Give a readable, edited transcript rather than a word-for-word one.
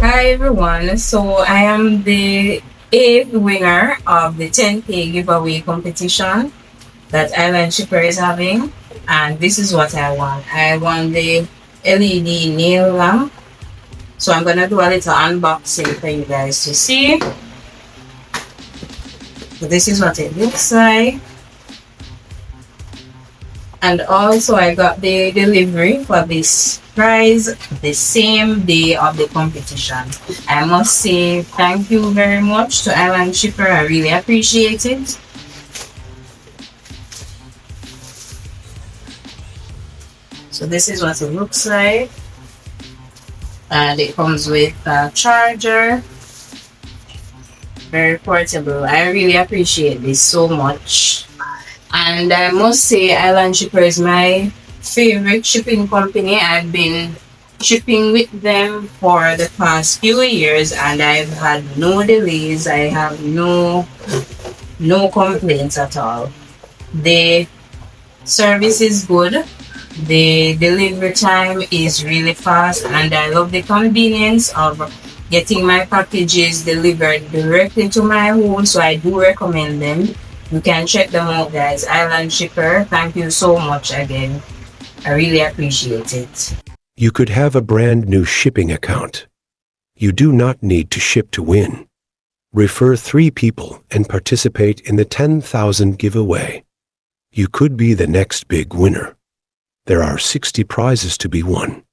Hi everyone. So I am the eighth winner of the 10K giveaway competition that Island Shipper is having. And this is what I won. I won the LED nail lamp. So I'm gonna do a little unboxing for you guys to see. So this is what it looks like. And also I got the delivery for this prize the same day of the competition. I must say thank you very much to Island Shipper. I really appreciate it. So this is what it looks like. And it comes with a charger. Very portable. I really appreciate this so much. And I must say Island Shipper is my favorite shipping company. I've been shipping with them for the past few years and I've had no delays. I have no complaints at all. The service is good. The delivery time is really fast and I love the convenience of getting my packages delivered directly to my home, so I do recommend them. You can check them out, guys. Island Shipper, thank you so much again. I really appreciate it. You could have a brand new shipping account. You do not need to ship to win. Refer 3 people and participate in the 10,000 giveaway. You could be the next big winner. There are 60 prizes to be won.